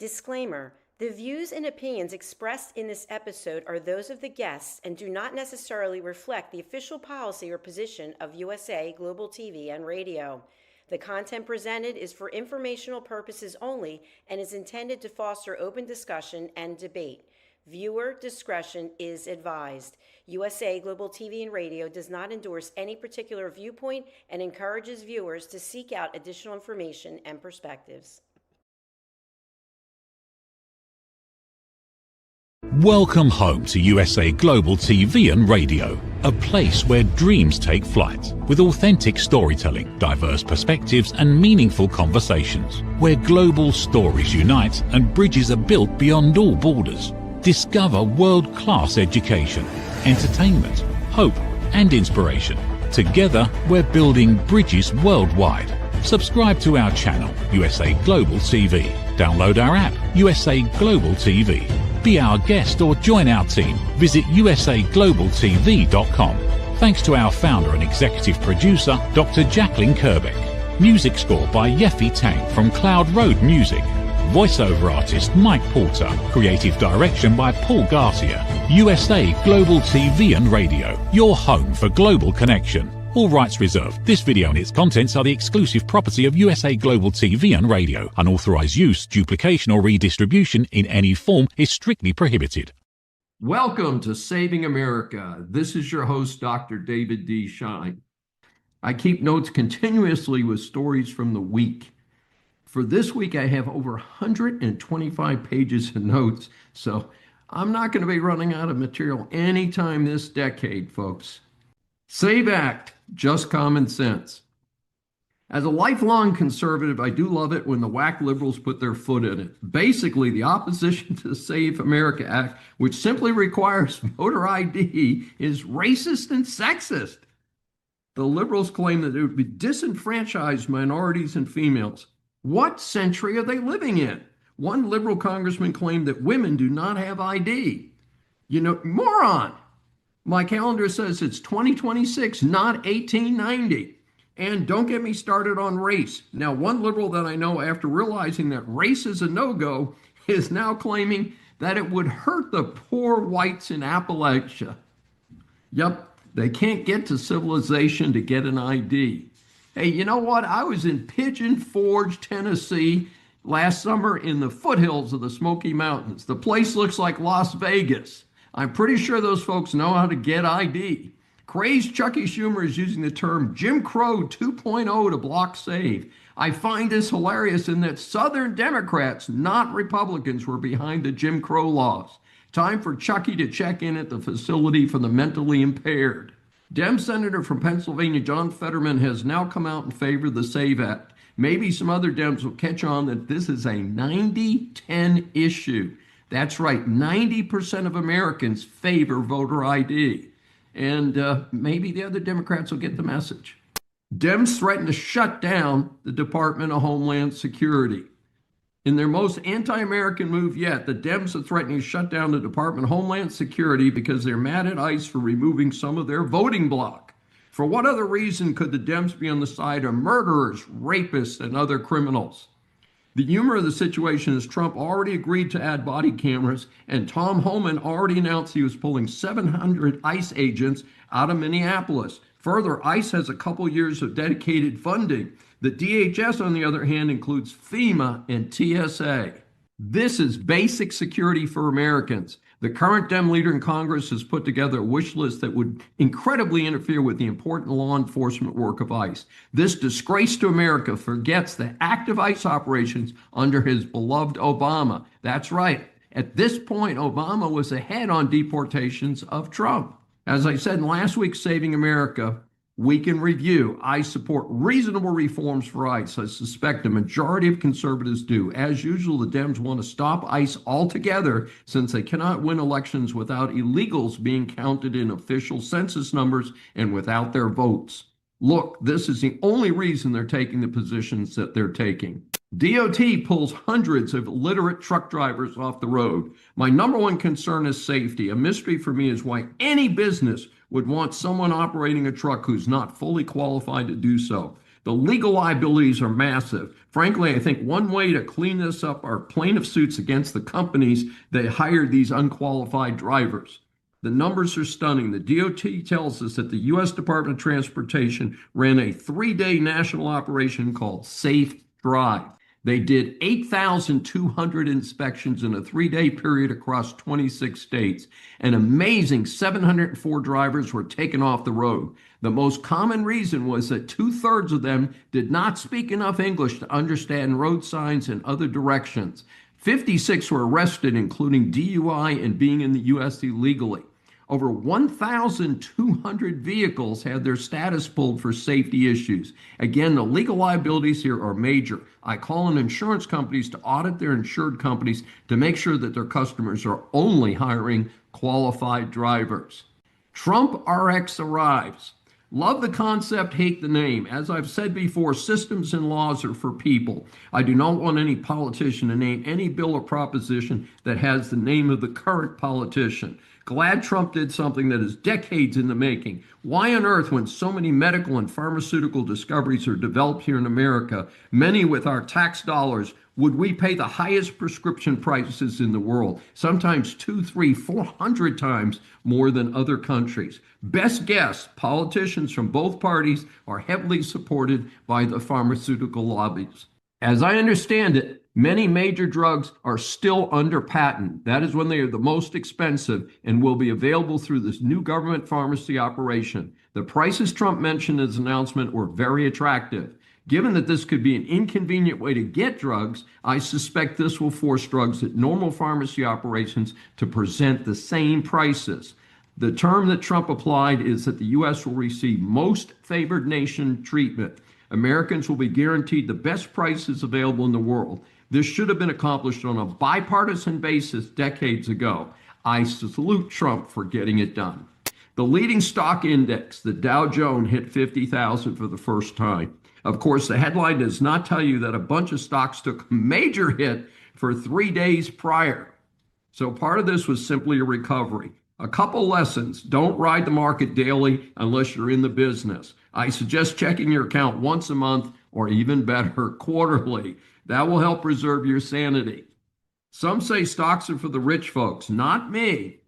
Disclaimer: the views and opinions expressed in this episode are those of the guests and do not necessarily reflect the official policy or position of USA Global TV and Radio. The content presented is for informational purposes only and is intended to foster open discussion and debate. Viewer discretion is advised. USA Global TV and Radio does not endorse any particular viewpoint and encourages viewers to seek out additional information and perspectives. Welcome home to USA Global TV and Radio, a place where dreams take flight, with authentic storytelling, diverse perspectives and meaningful conversations, where global stories unite and bridges are built beyond all borders. Discover world-class education, entertainment, hope and inspiration. Together, we're building bridges worldwide. Subscribe to our channel, USA Global TV. Download our app, USA Global TV. Be our guest or join our team. Visit usaglobaltv.com. Thanks to our founder and executive producer, Dr. Jacqueline Kerbeck. Music score by Yeffy Tang from Cloud Road Music. Voiceover artist Mike Porter. Creative direction by Paul Garcia. USA Global TV and Radio, your home for global connection. All rights reserved. This video and its contents are the exclusive property of USA Global TV and Radio. Unauthorized use, duplication or redistribution in any form is strictly prohibited. Welcome to Saving America. This is your host, Dr. David D. Schein. I keep notes continuously with stories from the week. For this week, I have over 125 pages of notes, so I'm not going to be running out of material anytime this decade, folks. SAVE Act, just common sense. As a lifelong conservative, I do love it when the whack liberals put their foot in it. Basically, the opposition to the Save America Act, which simply requires voter ID, is racist and sexist. The liberals claim that it would be disenfranchise minorities and females. What century are they living in? One liberal congressman claimed that women do not have ID. Moron! My calendar says it's 2026, not 1890. And don't get me started on race. Now, one liberal that I know, after realizing that race is a no-go, is now claiming that it would hurt the poor whites in Appalachia. Yep, they can't get to civilization to get an ID. Hey, you know what? I was in Pigeon Forge, Tennessee last summer in the foothills of the Smoky Mountains. The place looks like Las Vegas. I'm pretty sure those folks know how to get ID. Crazed Chucky Schumer is using the term Jim Crow 2.0 to block SAVE. I find this hilarious in that Southern Democrats, not Republicans, were behind the Jim Crow laws. Time for Chucky to check in at the facility for the mentally impaired. Dem Senator from Pennsylvania, John Fetterman, has now come out in favor of the SAVE Act. Maybe some other Dems will catch on that this is a 90-10 issue. That's right, 90% of Americans favor voter ID. And maybe the other Democrats will get the message. Dems threaten to shut down the Department of Homeland Security. In their most anti-American move yet, the Dems are threatening to shut down the Department of Homeland Security because they're mad at ICE for removing some of their voting bloc. For what other reason could the Dems be on the side of murderers, rapists, and other criminals? The humor of the situation is Trump already agreed to add body cameras, and Tom Homan already announced he was pulling 700 ICE agents out of Minneapolis. Further, ICE has a couple years of dedicated funding. The DHS, on the other hand, includes FEMA and TSA. This is basic security for Americans. The current Dem leader in Congress has put together a wish list that would incredibly interfere with the important law enforcement work of ICE. This disgrace to America forgets the active ICE operations under his beloved Obama. That's right. At this point, Obama was ahead on deportations of Trump. As I said in last week's Saving America, week in review, I support reasonable reforms for ICE. I suspect a majority of conservatives do. As usual, the Dems want to stop ICE altogether since they cannot win elections without illegals being counted in official census numbers and without their votes. Look, this is the only reason they're taking the positions that they're taking. DOT pulls hundreds of illiterate truck drivers off the road. My number one concern is safety. A mystery for me is why any business would want someone operating a truck who's not fully qualified to do so. The legal liabilities are massive. Frankly, I think one way to clean this up are plaintiff suits against the companies that hired these unqualified drivers. The numbers are stunning. The DOT tells us that the U.S. Department of Transportation ran a 3-day national operation called Safe Drive. They did 8,200 inspections in a 3-day period across 26 states. An amazing 704 drivers were taken off the road. The most common reason was that 2/3 of them did not speak enough English to understand road signs and other directions. 56 were arrested, including DUI and being in the U.S. illegally. Over 1,200 vehicles had their status pulled for safety issues. Again, the legal liabilities here are major. I call on insurance companies to audit their insured companies to make sure that their customers are only hiring qualified drivers. Trump RX arrives. Love the concept, hate the name. As I've said before, systems and laws are for people. I do not want any politician to name any bill or proposition that has the name of the current politician. Glad Trump did something that is decades in the making. Why on earth, when so many medical and pharmaceutical discoveries are developed here in America, many with our tax dollars, would we pay the highest prescription prices in the world, sometimes 200, 300, 400 times more than other countries? Best guess, politicians from both parties are heavily supported by the pharmaceutical lobbies. As I understand it, many major drugs are still under patent. That is when they are the most expensive and will be available through this new government pharmacy operation. The prices Trump mentioned in his announcement were very attractive. Given that this could be an inconvenient way to get drugs, I suspect this will force drugs at normal pharmacy operations to present the same prices. The term that Trump applied is that the U.S. will receive most favored nation treatment. Americans will be guaranteed the best prices available in the world. This should have been accomplished on a bipartisan basis decades ago. I salute Trump for getting it done. The leading stock index, the Dow Jones, hit 50,000 for the first time. Of course, the headline does not tell you that a bunch of stocks took a major hit for 3 days prior. So part of this was simply a recovery. A couple lessons: don't ride the market daily unless you're in the business. I suggest checking your account once a month, or even better, quarterly. That will help preserve your sanity. Some say stocks are for the rich folks. Not me.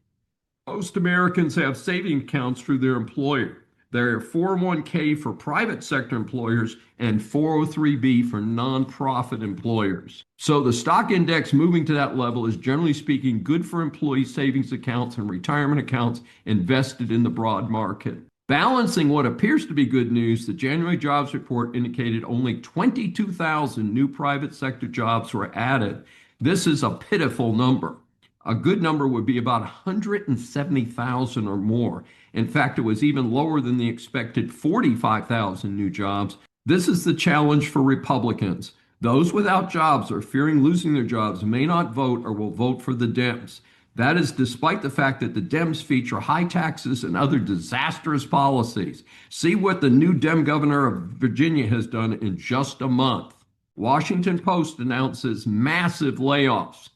Most Americans have saving accounts through their employer. There are 401k for private sector employers and 403b for nonprofit employers. So the stock index moving to that level is, generally speaking, good for employee savings accounts and retirement accounts invested in the broad market. Balancing what appears to be good news, the January jobs report indicated only 22,000 new private sector jobs were added. This is a pitiful number. A good number would be about 170,000 or more. In fact, it was even lower than the expected 45,000 new jobs. This is the challenge for Republicans. Those without jobs or fearing losing their jobs may not vote or will vote for the Dems. That is despite the fact that the Dems feature high taxes and other disastrous policies. See what the new Dem governor of Virginia has done in just a month. Washington Post announces massive layoffs.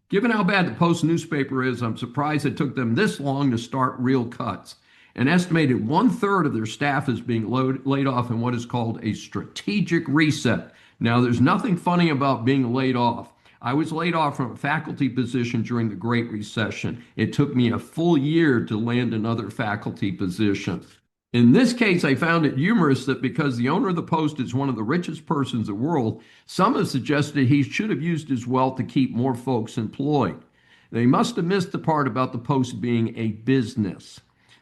Given how bad the Post newspaper is, I'm surprised it took them this long to start real cuts. An estimated 1/3 of their staff is being laid off in what is called a strategic reset. Now, there's nothing funny about being laid off. I was laid off from a faculty position during the Great Recession. It took me a full year to land another faculty position. In this case, I found it humorous that because the owner of the Post is one of the richest persons in the world, some have suggested he should have used his wealth to keep more folks employed. They must have missed the part about the Post being a business.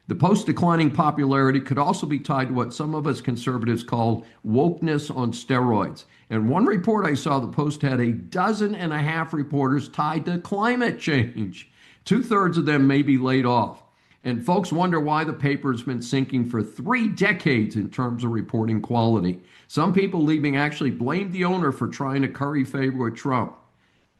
The Post's declining popularity could also be tied to what some of us conservatives call wokeness on steroids. In one report I saw, the Post had 12.5 reporters tied to climate change. 2/3 of them may be laid off. And folks wonder why the paper has been sinking for 3 decades in terms of reporting quality. Some people leaving actually blamed the owner for trying to curry favor with Trump.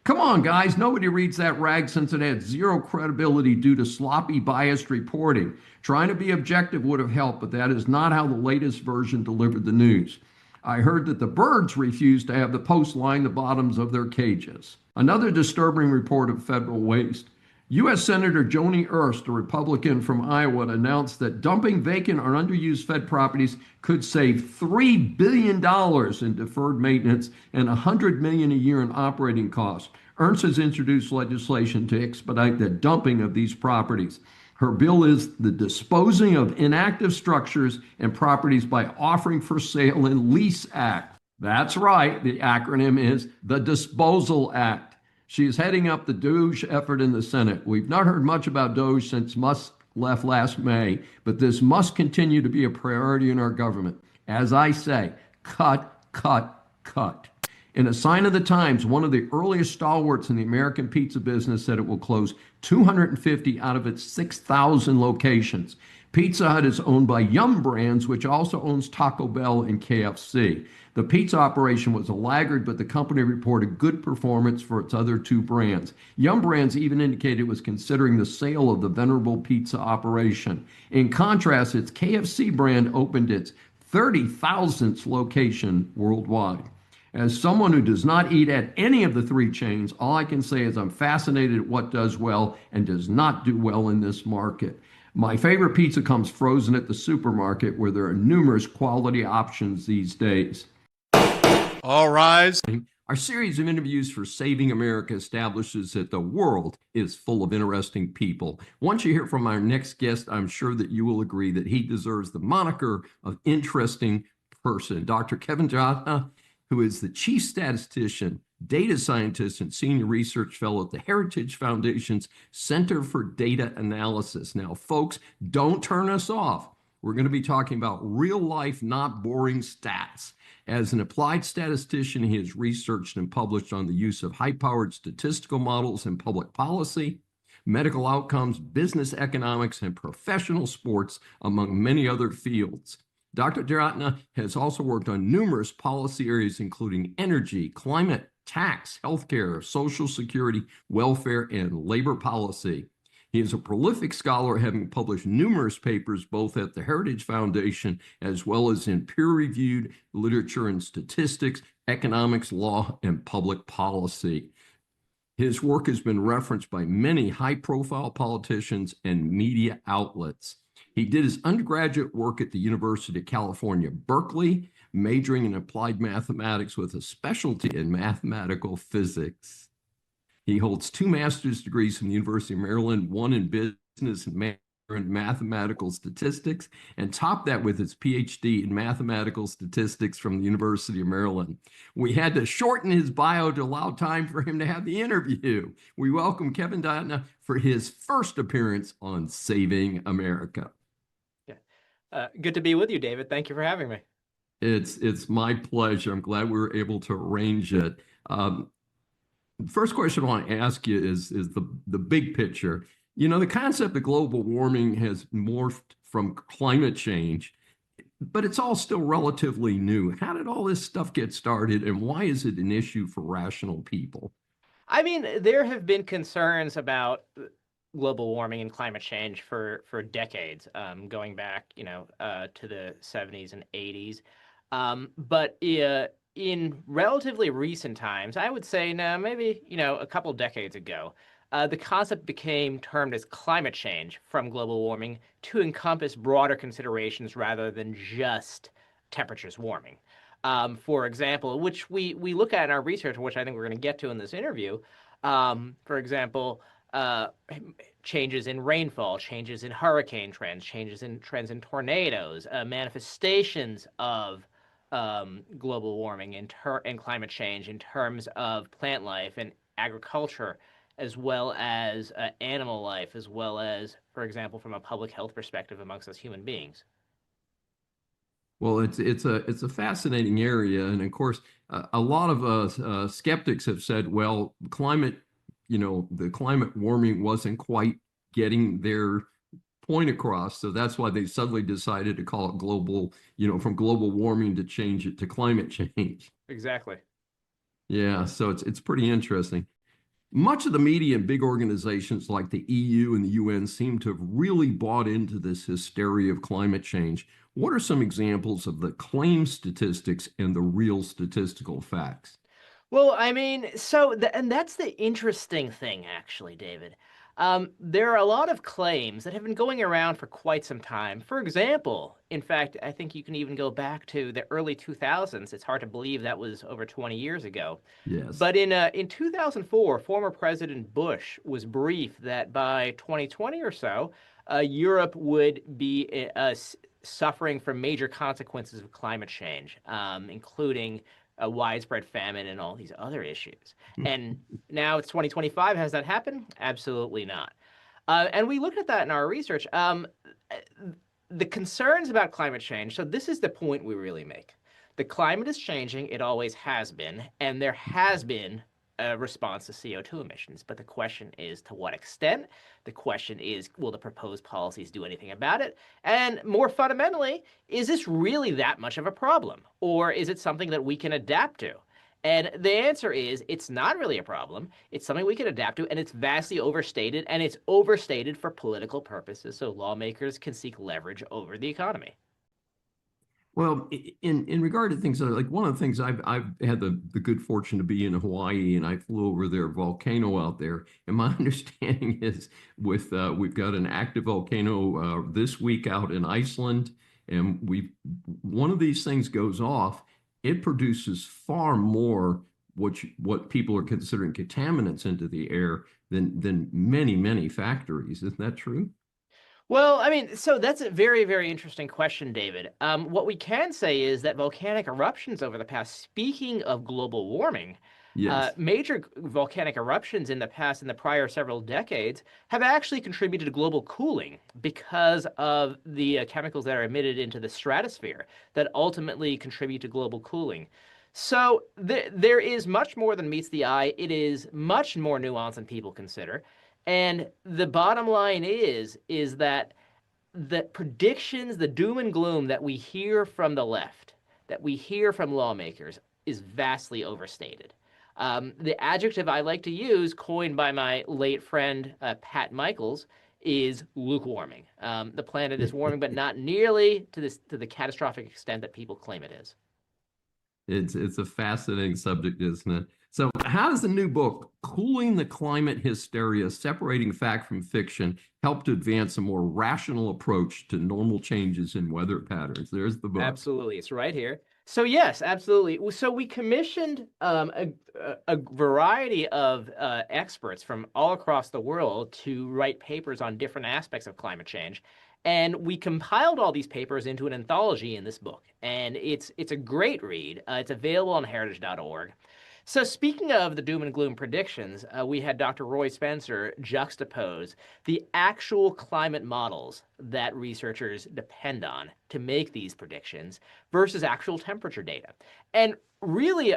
Come on, guys, nobody reads that rag since it had zero credibility due to sloppy, biased reporting. Trying to be objective would have helped, but that is not how the latest version delivered the news. I heard that the birds refused to have the Post line the bottoms of their cages. Another disturbing report of federal waste. U.S. Senator Joni Ernst, a Republican from Iowa, announced that dumping vacant or underused Fed properties could save $3 billion in deferred maintenance and $100 million a year in operating costs. Ernst has introduced legislation to expedite the dumping of these properties. Her bill is the Disposing of Inactive Structures and Properties by Offering for Sale and Lease Act. That's right, the acronym is the Disposal Act. She is heading up the DOGE effort in the Senate. We've not heard much about DOGE since Musk left last May, but this must continue to be a priority in our government. As I say, cut, cut, cut. In a sign of the times, one of the earliest stalwarts in the American pizza business said it will close 250 out of its 6,000 locations. Pizza Hut is owned by Yum Brands, which also owns Taco Bell and KFC. The pizza operation was a laggard, but the company reported good performance for its other two brands. Yum Brands even indicated it was considering the sale of the venerable pizza operation. In contrast, its KFC brand opened its 30,000th location worldwide. As someone who does not eat at any of the three chains, all I can say is I'm fascinated at what does well and does not do well in this market. My favorite pizza comes frozen at the supermarket, where there are numerous quality options these days. All rise. Our series of interviews for Saving America establishes that the world is full of interesting people. Once you hear from our next guest, I'm sure that you will agree that he deserves the moniker of interesting person. Dr. Kevin Jatna, who is the chief statistician, data scientist, and senior research fellow at the Heritage Foundation's Center for Data Analysis. Now, folks, don't turn us off. We're going to be talking about real life, not boring stats. As an applied statistician, he has researched and published on the use of high-powered statistical models in public policy, medical outcomes, business economics, and professional sports, among many other fields. Dr. Jatna has also worked on numerous policy areas, including energy, climate, tax, healthcare, social security, welfare, and labor policy. He is a prolific scholar, having published numerous papers both at the Heritage Foundation as well as in peer-reviewed literature in statistics, economics, law, and public policy. His work has been referenced by many high-profile politicians and media outlets. He did his undergraduate work at the University of California, Berkeley, majoring in applied mathematics with a specialty in mathematical physics. He holds 2 master's degrees from the University of Maryland, one in business and mathematical statistics, and topped that with his PhD in mathematical statistics from the University of Maryland. We had to shorten his bio to allow time for him to have the interview. We welcome Kevin Jatna for his first appearance on Saving America. Good to be with you, David. Thank you for having me. It's my pleasure. I'm glad we were able to arrange it. First question I want to ask you is the big picture. You know, the concept of global warming has morphed from climate change, but it's all still relatively new. How did all this stuff get started, and why is it an issue for rational people? I mean, there have been concerns about global warming and climate change for decades, going back, to the 70s and 80s. But in relatively recent times, I would say now maybe, a couple decades ago, the concept became termed as climate change from global warming to encompass broader considerations rather than just temperatures warming. For example, which we look at in our research, which I think we're going to get to in this interview. For example, changes in rainfall, changes in hurricane trends, changes in trends in tornadoes, manifestations of global warming and climate change in terms of plant life and agriculture, as well as animal life, as well as, for example, from a public health perspective amongst us human beings. Well, it's a fascinating area, and of course, a lot of skeptics have said, well, the climate warming wasn't quite getting their point across, so that's why they suddenly decided to call it global, from global warming to change it to climate change. Exactly. Yeah, so it's pretty interesting. Much of the media and big organizations like the EU and the UN seem to have really bought into this hysteria of climate change. What are some examples of the claimed statistics and the real statistical facts? Well, I mean, and that's the interesting thing, actually, David. There are a lot of claims that have been going around for quite some time. For example, in fact, I think you can even go back to the early 2000s. It's hard to believe that was over 20 years ago. Yes. But in 2004, former President Bush was briefed that by 2020 or so, Europe would be suffering from major consequences of climate change, including a widespread famine and all these other issues. And now it's 2025. Has that happened? Absolutely not. And we looked at that in our research. The concerns about climate change, so this is the point we really make. The climate is changing. It always has been. And there has been a response to CO2 emissions. But the question is, to what extent? The question is, will the proposed policies do anything about it? And more fundamentally, is this really that much of a problem? Or is it something that we can adapt to? And the answer is, it's not really a problem. It's something we can adapt to, and it's vastly overstated, and it's overstated for political purposes so lawmakers can seek leverage over the economy. Well, in regard to things like one of the things I've had the good fortune to be in Hawaii, and I flew over their volcano out there. And my understanding is with we've got an active volcano this week out in Iceland, and one of these things goes off, it produces far more what people are considering contaminants into the air than many factories. Isn't that true? Well, I mean, so that's a very, very interesting question, David. What we can say is that volcanic eruptions over the past, speaking of global warming, Yes. major volcanic eruptions in the prior several decades have actually contributed to global cooling because of the chemicals that are emitted into the stratosphere that ultimately contribute to global cooling. So there is much more than meets the eye. It is much more nuanced than people consider. And the bottom line is that the predictions, the doom and gloom that we hear from the left, that we hear from lawmakers, is vastly overstated. The adjective I like to use, coined by my late friend Pat Michaels, is lukewarming. The planet is warming, but not nearly to the catastrophic extent that people claim it is. It's a fascinating subject, isn't it? So how does the new book, Cooling the Climate Hysteria, Separating Fact from Fiction, help to advance a more rational approach to normal changes in weather patterns? There's the book. Absolutely. It's right here. So yes, absolutely. So we commissioned a variety of experts from all across the world to write papers on different aspects of climate change. And we compiled all these papers into an anthology in this book. And it's a great read. It's available on heritage.org. So speaking of the doom and gloom predictions, we had Dr. Roy Spencer juxtapose the actual climate models that researchers depend on to make these predictions versus actual temperature data. And really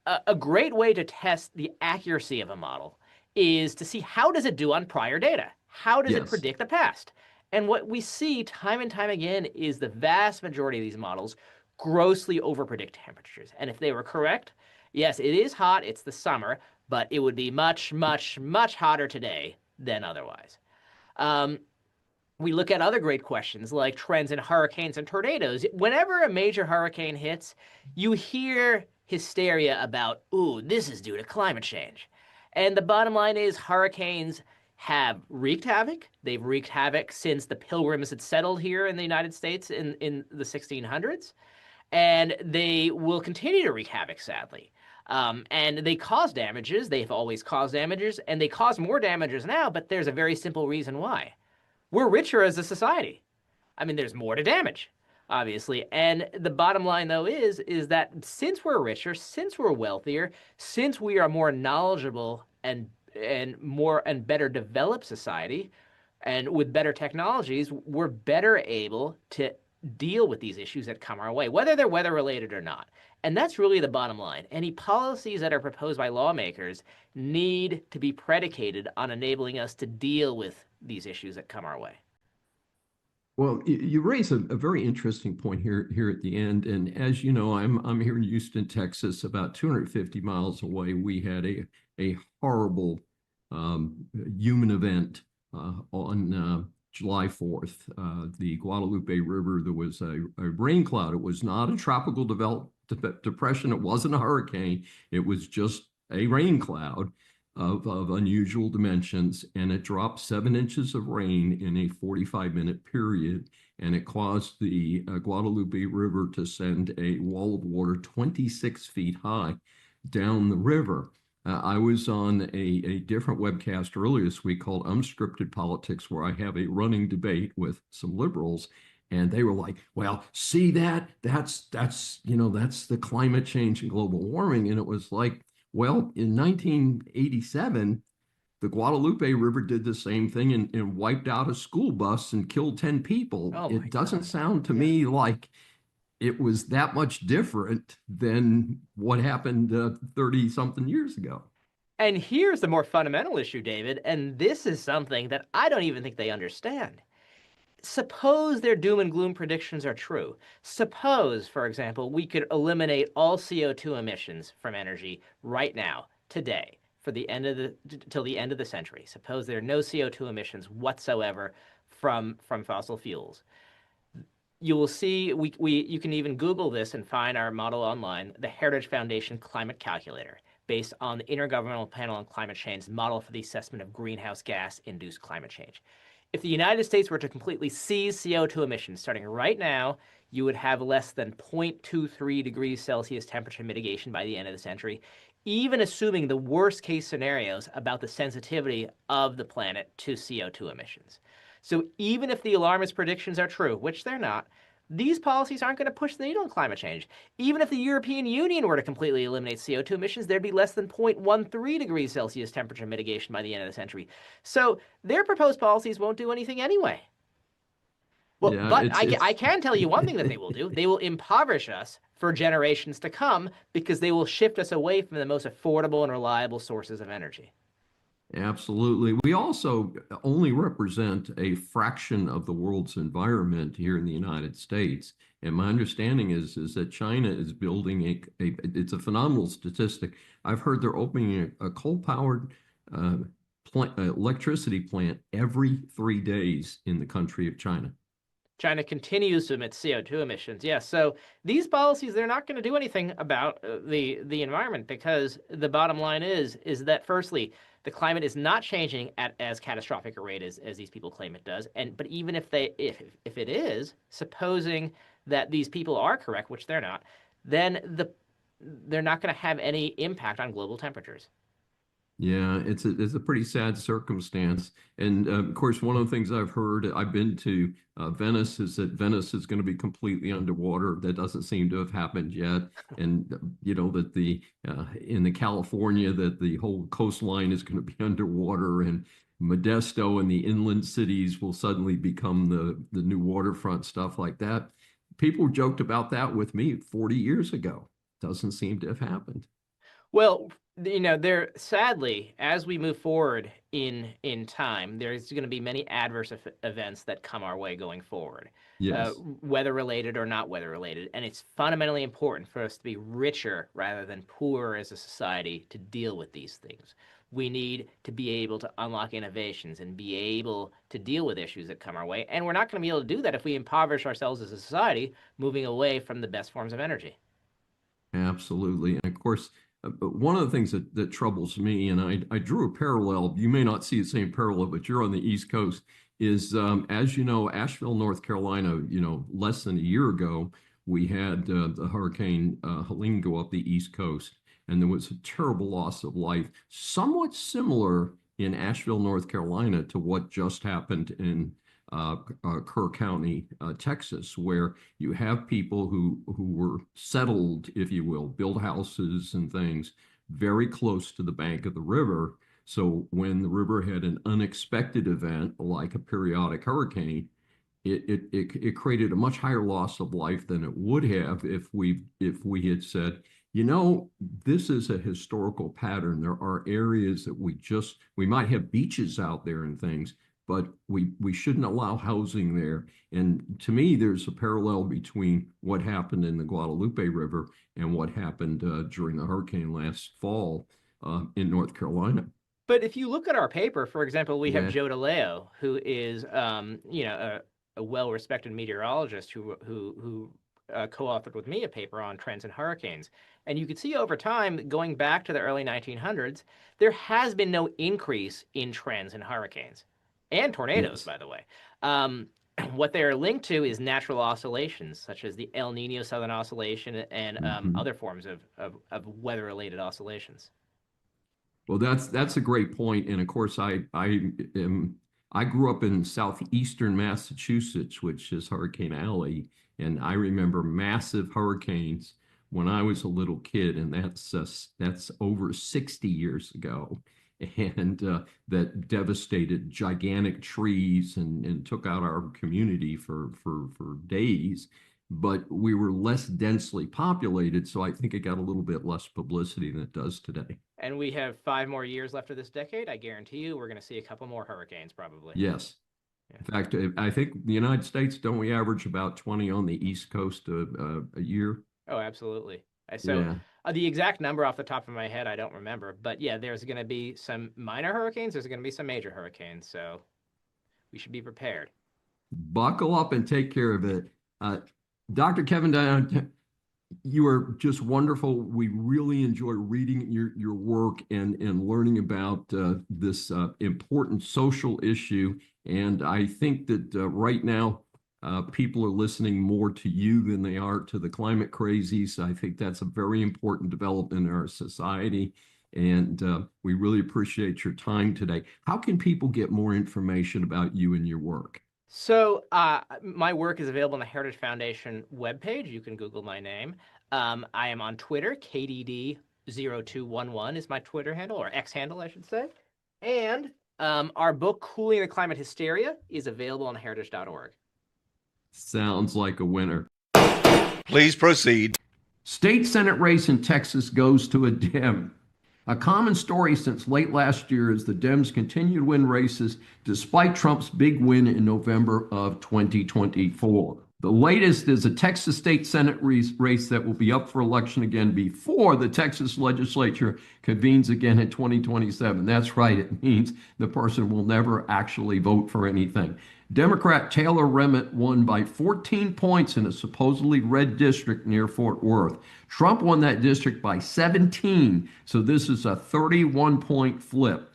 a great way to test the accuracy of a model is to see how does it do on prior data? How does it predict the past? And what we see time and time again is the vast majority of these models grossly overpredict temperatures. And if they were correct, yes, it is hot, it's the summer, but it would be much hotter today than otherwise. We look at other great questions like trends in hurricanes and tornadoes. Whenever a major hurricane hits, you hear hysteria about, ooh, this is due to climate change. And the bottom line is hurricanes have wreaked havoc. They've wreaked havoc since the Pilgrims had settled here in the United States in the 1600s. And they will continue to wreak havoc, sadly. And they cause damages. They've always caused damages, and they cause more damages now, but there's a very simple reason why. We're richer as a society. I mean, there's more to damage, obviously. And the bottom line, though, is that since we're richer, since we're wealthier, since we are more knowledgeable and more and better developed society, and with better technologies, we're better able to deal with these issues that come our way, whether they're weather related or not. And that's really the bottom line. Any policies that are proposed by lawmakers need to be predicated on enabling us to deal with these issues that come our way. Well, you raise a very interesting point here at the end. And as you know, I'm here in Houston, Texas, about 250 miles away. We had a horrible human event on July 4th. The Guadalupe River, there was a rain cloud. It was not a tropical depression. It wasn't a hurricane. It was just a rain cloud. of unusual dimensions, and it dropped 7 inches of rain in a 45-minute period, and it caused the Guadalupe River to send a wall of water 26 feet high down the river. I was on a different webcast earlier this week called Unscripted Politics, where I have a running debate with some liberals, and they were like, well, see that? That's the climate change and global warming. And it was like, well, in 1987, the Guadalupe River did the same thing and wiped out a school bus and killed 10 people. Oh It doesn't God. sound to me like it was that much different than what happened 30 something years ago. And here's the more fundamental issue, David, and this is something that I don't even think they understand. Suppose their doom and gloom predictions are true. Suppose, for example, we could eliminate all CO2 emissions from energy right now, today, for the end of till the end of the century. Suppose there are no CO2 emissions whatsoever from fossil fuels. You will see, you can even Google this and find our model online, the Heritage Foundation Climate Calculator, based on the Intergovernmental Panel on Climate Change's model for the assessment of greenhouse gas-induced climate change. If the United States were to completely cease CO2 emissions starting right now, you would have less than 0.23 degrees Celsius temperature mitigation by the end of the century, even assuming the worst case scenarios about the sensitivity of the planet to CO2 emissions. So even if the alarmist predictions are true, which they're not, these policies aren't going to push the needle on climate change. Even if the European Union were to completely eliminate CO2 emissions, there'd be less than 0.13 degrees Celsius temperature mitigation by the end of the century. So their proposed policies won't do anything anyway. Well, Yeah, but I can tell you one thing that they will do. They will impoverish us for generations to come because they will shift us away from the most affordable and reliable sources of energy. Absolutely. We also only represent a fraction of the world's environment here in the United States. And my understanding is that China is building it's a phenomenal statistic. I've heard they're opening a coal-powered electricity plant every 3 days in the country of China. China continues to emit CO2 emissions. Yes, so these policies, they're not going to do anything about the environment, because the bottom line is that firstly, the climate is not changing at as catastrophic a rate as these people claim it does. But even if it is, supposing that these people are correct, which they're not, then they're not going to have any impact on global temperatures. Yeah, it's a pretty sad circumstance. And of course, one of the things I've heard, I've been to Venice, is that Venice is going to be completely underwater. That doesn't seem to have happened yet. And that in the California, that the whole coastline is going to be underwater, and Modesto and the inland cities will suddenly become the new waterfront, stuff like that. People joked about that with me 40 years ago. Doesn't seem to have happened. Well, there sadly, as we move forward in time, there's going to be many adverse events that come our way going forward, Yes. weather related or not weather related. And it's fundamentally important for us to be richer rather than poorer as a society to deal with these things. We need to be able to unlock innovations and be able to deal with issues that come our way. And we're not going to be able to do that if we impoverish ourselves as a society, moving away from the best forms of energy. Absolutely. And of course, one of the things that troubles me, and I drew a parallel, you may not see the same parallel, but you're on the East Coast, is as you know, Asheville, North Carolina, less than a year ago, we had the Hurricane Helene go up the East Coast, and there was a terrible loss of life, somewhat similar in Asheville, North Carolina, to what just happened in Kerr County, Texas, where you have people who were settled, if you will, build houses and things very close to the bank of the river. So when the river had an unexpected event like a periodic hurricane, it created a much higher loss of life than it would have if we had said, this is a historical pattern. There are areas that we might have beaches out there and things, but we shouldn't allow housing there. And to me, there's a parallel between what happened in the Guadalupe River and what happened during the hurricane last fall in North Carolina. But if you look at our paper, for example, we have Joe DeLeo, who is a well-respected meteorologist who co-authored with me a paper on trends in hurricanes. And you can see over time, going back to the early 1900s, there has been no increase in trends in hurricanes and tornadoes, by the way. What they are linked to is natural oscillations, such as the El Nino Southern Oscillation and other forms of weather-related oscillations. Well, that's a great point. And of course, I grew up in southeastern Massachusetts, which is Hurricane Alley, and I remember massive hurricanes when I was a little kid, and that's over 60 years ago, and that devastated gigantic trees and took out our community for days. But we were less densely populated, so I think it got a little bit less publicity than it does today. And we have 5 more years left of this decade. I guarantee you we're going to see a couple more hurricanes probably. Yes. Yeah. In fact, I think the United States, don't we average about 20 on the East Coast a year? Oh, absolutely. So the exact number off the top of my head, I don't remember. But yeah, there's going to be some minor hurricanes. There's going to be some major hurricanes. So we should be prepared. Buckle up and take care of it. Dr. Kevin Dion, you are just wonderful. We really enjoy reading your work and learning about this important social issue. And I think that right now, people are listening more to you than they are to the climate crazies. I think that's a very important development in our society. And we really appreciate your time today. How can people get more information about you and your work? So my work is available on the Heritage Foundation webpage. You can Google my name. I am on Twitter. KDD0211 is my Twitter handle, or X handle, I should say. And our book, Cooling the Climate Hysteria, is available on heritage.org. Sounds like a winner. Please proceed. State Senate race in Texas goes to a Dem. A common story since late last year is the Dems continue to win races despite Trump's big win in November of 2024. The latest is a Texas State Senate race that will be up for election again before the Texas legislature convenes again in 2027. That's right, it means the person will never actually vote for anything. Democrat Taylor Remmett won by 14 points in a supposedly red district near Fort Worth. Trump won that district by 17, so this is a 31-point flip.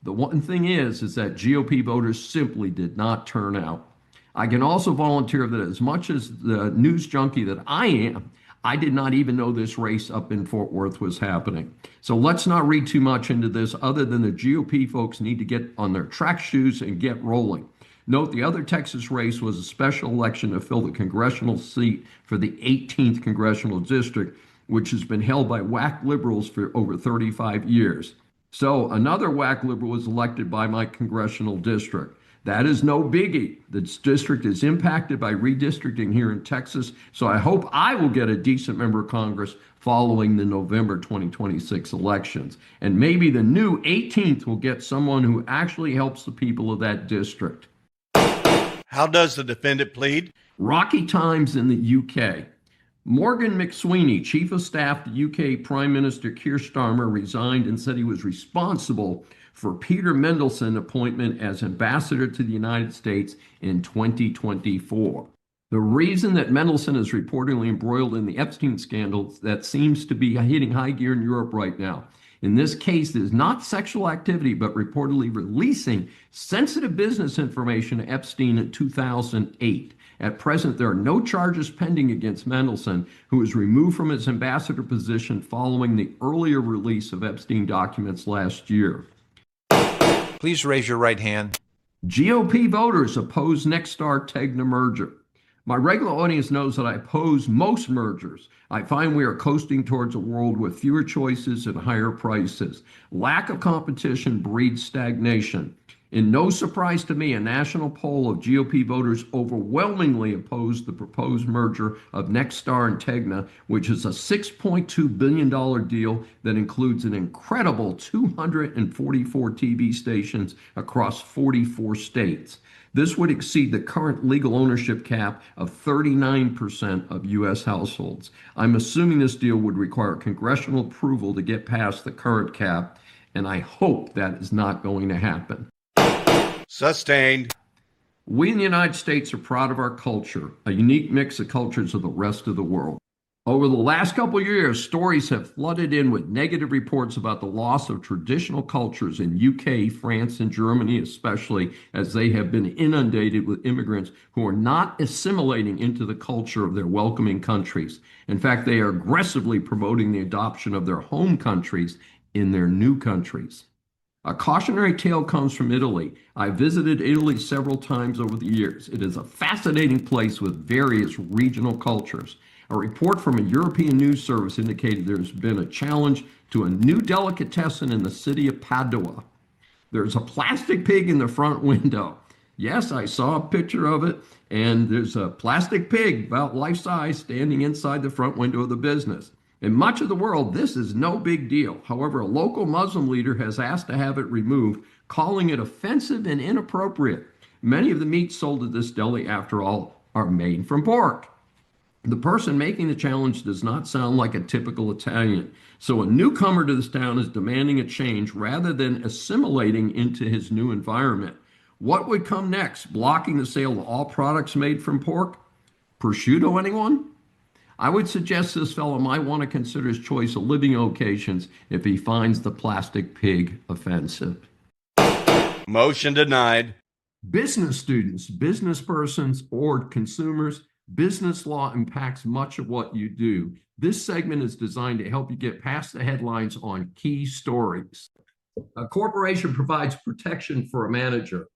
The one thing is that GOP voters simply did not turn out. I can also volunteer that as much as the news junkie that I am, I did not even know this race up in Fort Worth was happening. So let's not read too much into this other than the GOP folks need to get on their track shoes and get rolling. Note the other Texas race was a special election to fill the congressional seat for the 18th congressional district, which has been held by whack liberals for over 35 years. So another whack liberal was elected by my congressional district. That is no biggie. This district is impacted by redistricting here in Texas, so I hope I will get a decent member of Congress following the November 2026 elections. And maybe the new 18th will get someone who actually helps the people of that district. How does the defendant plead? Rocky times in the UK. Morgan McSweeney, Chief of Staff to UK Prime Minister Keir Starmer, resigned and said he was responsible for Peter Mendelsohn's appointment as ambassador to the United States in 2024. The reason that Mendelsohn is reportedly embroiled in the Epstein scandal that seems to be hitting high gear in Europe right now. In this case, it is not sexual activity, but reportedly releasing sensitive business information to Epstein in 2008. At present, there are no charges pending against Mendelsohn, who was removed from his ambassador position following the earlier release of Epstein documents last year. Please raise your right hand. GOP voters oppose Nextstar Tegna merger. My regular audience knows that I oppose most mergers. I find we are coasting towards a world with fewer choices and higher prices. Lack of competition breeds stagnation. In no surprise to me, a national poll of GOP voters overwhelmingly opposed the proposed merger of Nextstar and Tegna, which is a $6.2 billion deal that includes an incredible 244 TV stations across 44 states. This would exceed the current legal ownership cap of 39% of U.S. households. I'm assuming this deal would require congressional approval to get past the current cap, and I hope that is not going to happen. Sustained. We in the United States are proud of our culture, a unique mix of cultures of the rest of the world. Over the last couple of years, stories have flooded in with negative reports about the loss of traditional cultures in UK, France, and Germany, especially as they have been inundated with immigrants who are not assimilating into the culture of their welcoming countries. In fact, they are aggressively promoting the adoption of their home countries in their new countries. A cautionary tale comes from Italy. I visited Italy several times over the years. It is a fascinating place with various regional cultures. A report from a European news service indicated there's been a challenge to a new delicatessen in the city of Padua. There's a plastic pig in the front window. Yes, I saw a picture of it, and there's a plastic pig about life size standing inside the front window of the business. In much of the world, this is no big deal. However, a local Muslim leader has asked to have it removed, calling it offensive and inappropriate. Many of the meats sold at this deli, after all, are made from pork. The person making the challenge does not sound like a typical Italian. So a newcomer to this town is demanding a change rather than assimilating into his new environment. What would come next? Blocking the sale of all products made from pork? Prosciutto, anyone? I would suggest this fellow might want to consider his choice of living locations if he finds the plastic pig offensive. Motion denied. Business students, business persons, or consumers, business law impacts much of what you do. This segment is designed to help you get past the headlines on key stories. A corporation provides protection for a manager.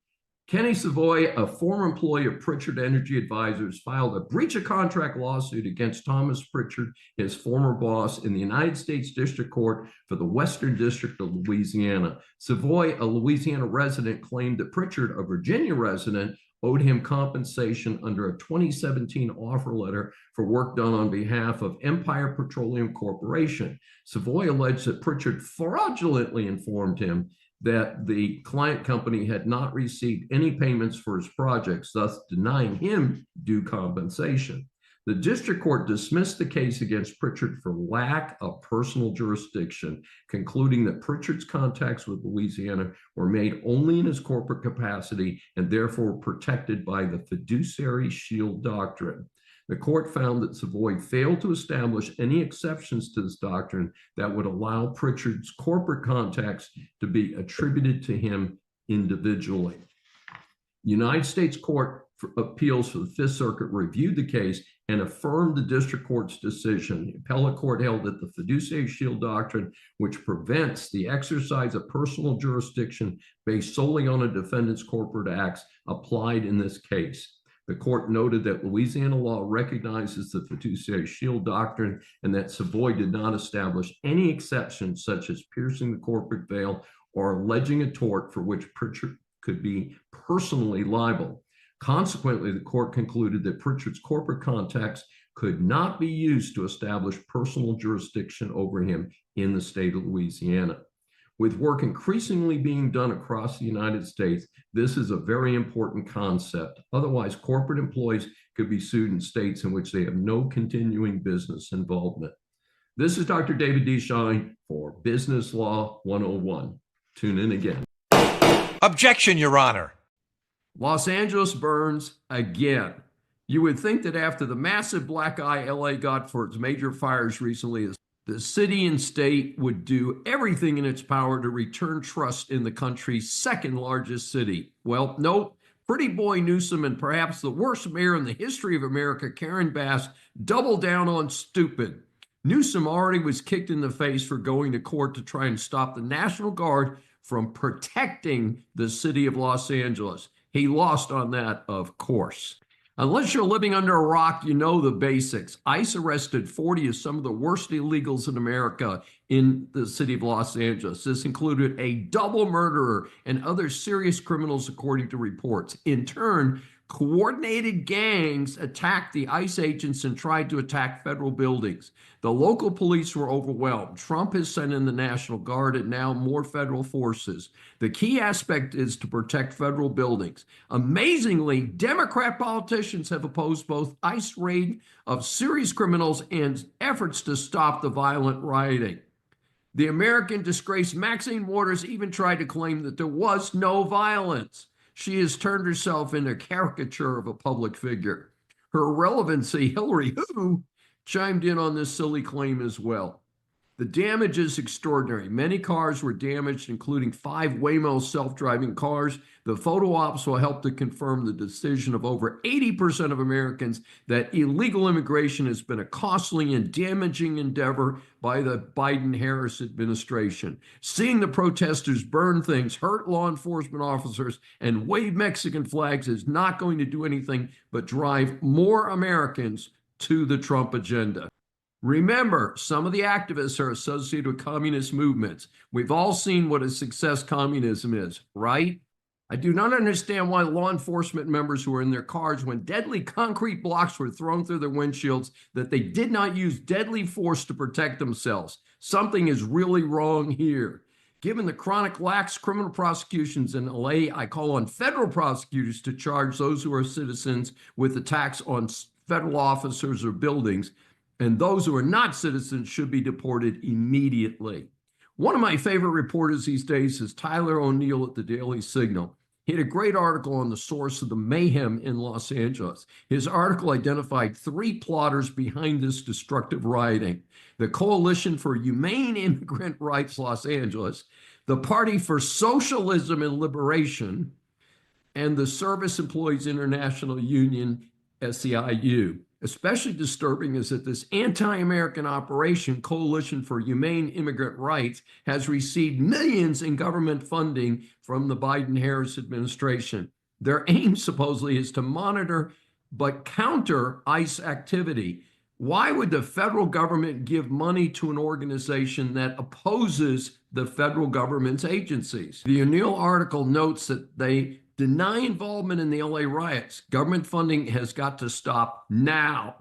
Kenny Savoy, a former employee of Pritchard Energy Advisors, filed a breach of contract lawsuit against Thomas Pritchard, his former boss, in the United States District Court for the Western District of Louisiana. Savoy, a Louisiana resident, claimed that Pritchard, a Virginia resident, owed him compensation under a 2017 offer letter for work done on behalf of Empire Petroleum Corporation. Savoy alleged that Pritchard fraudulently informed him that the client company had not received any payments for his projects, thus denying him due compensation. The district court dismissed the case against Pritchard for lack of personal jurisdiction, concluding that Pritchard's contacts with Louisiana were made only in his corporate capacity and therefore protected by the fiduciary shield doctrine. The court found that Savoy failed to establish any exceptions to this doctrine that would allow Pritchard's corporate contacts to be attributed to him individually. The United States Court of Appeals for the Fifth Circuit reviewed the case and affirmed the district court's decision. The appellate court held that the fiduciary shield doctrine, which prevents the exercise of personal jurisdiction based solely on a defendant's corporate acts, applied in this case. The court noted that Louisiana law recognizes the fiduciary shield doctrine and that Savoy did not establish any exceptions such as piercing the corporate veil or alleging a tort for which Pritchard could be personally liable. Consequently, the court concluded that Pritchard's corporate contacts could not be used to establish personal jurisdiction over him in the state of Louisiana. With work increasingly being done across the United States, this is a very important concept. Otherwise, corporate employees could be sued in states in which they have no continuing business involvement. This is Dr. David D. Schein for Business Law 101. Tune in again. Objection, Your Honor. Los Angeles burns again. You would think that after the massive black eye LA got for its major fires recently, the city and state would do everything in its power to return trust in the country's second largest city. Well, nope. Pretty boy Newsom and perhaps the worst mayor in the history of America, Karen Bass, doubled down on stupid. Newsom already was kicked in the face for going to court to try and stop the National Guard from protecting the city of Los Angeles. He lost on that, of course. Unless you're living under a rock, you know the basics. ICE arrested 40 of some of the worst illegals in America in the city of Los Angeles. This included a double murderer and other serious criminals, according to reports. In turn, coordinated gangs attacked the ICE agents and tried to attack federal buildings. The local police were overwhelmed. Trump has sent in the National Guard and now more federal forces. The key aspect is to protect federal buildings. Amazingly, Democrat politicians have opposed both ICE raid of serious criminals and efforts to stop the violent rioting. The American disgraced Maxine Waters even tried to claim that there was no violence. She has turned herself into a caricature of a public figure. Her irrelevancy, Hillary Who, chimed in on this silly claim as well. The damage is extraordinary. Many cars were damaged, including 5 Waymo self-driving cars. The photo ops will help to confirm the decision of over 80% of Americans that illegal immigration has been a costly and damaging endeavor by the Biden-Harris administration. Seeing the protesters burn things, hurt law enforcement officers, and wave Mexican flags is not going to do anything but drive more Americans to the Trump agenda. Remember, some of the activists are associated with communist movements. We've all seen what a success communism is, right? I do not understand why law enforcement members who were in their cars when deadly concrete blocks were thrown through their windshields, that they did not use deadly force to protect themselves. Something is really wrong here. Given the chronic lax criminal prosecutions in LA, I call on federal prosecutors to charge those who are citizens with attacks on federal officers or buildings, and those who are not citizens should be deported immediately. One of my favorite reporters these days is Tyler O'Neill at the Daily Signal. He had a great article on the source of the mayhem in Los Angeles. His article identified 3 plotters behind this destructive rioting: the Coalition for Humane Immigrant Rights Los Angeles, the Party for Socialism and Liberation, and the Service Employees International Union, SEIU. Especially disturbing is that this anti-American operation, Coalition for Humane Immigrant Rights, has received millions in government funding from the Biden-Harris administration. Their aim supposedly is to monitor but counter ICE activity. Why would the federal government give money to an organization that opposes the federal government's agencies? The O'Neill article notes that they deny involvement in the LA riots. Government funding has got to stop now.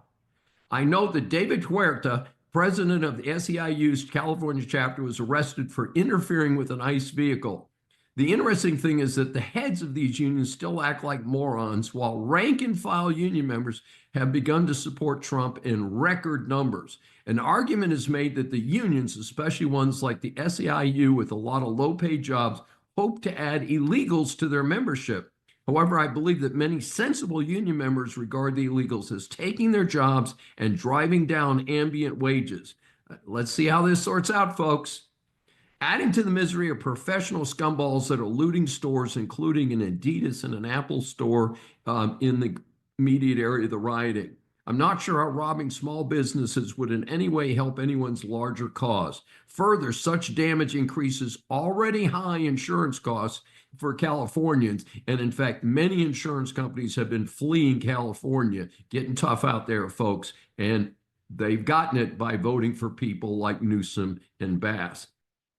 I note that David Huerta, president of the SEIU's California chapter, was arrested for interfering with an ICE vehicle. The interesting thing is that the heads of these unions still act like morons, while rank and file union members have begun to support Trump in record numbers. An argument is made that the unions, especially ones like the SEIU with a lot of low-paid jobs, hope to add illegals to their membership. However, I believe that many sensible union members regard the illegals as taking their jobs and driving down ambient wages. Let's see how this sorts out, folks. Adding to the misery of professional scumballs that are looting stores, including an Adidas and an Apple store in the immediate area of the rioting. I'm not sure how robbing small businesses would in any way help anyone's larger cause. Further, such damage increases already high insurance costs for Californians. And in fact, many insurance companies have been fleeing California, getting tough out there, folks. And they've gotten it by voting for people like Newsom and Bass.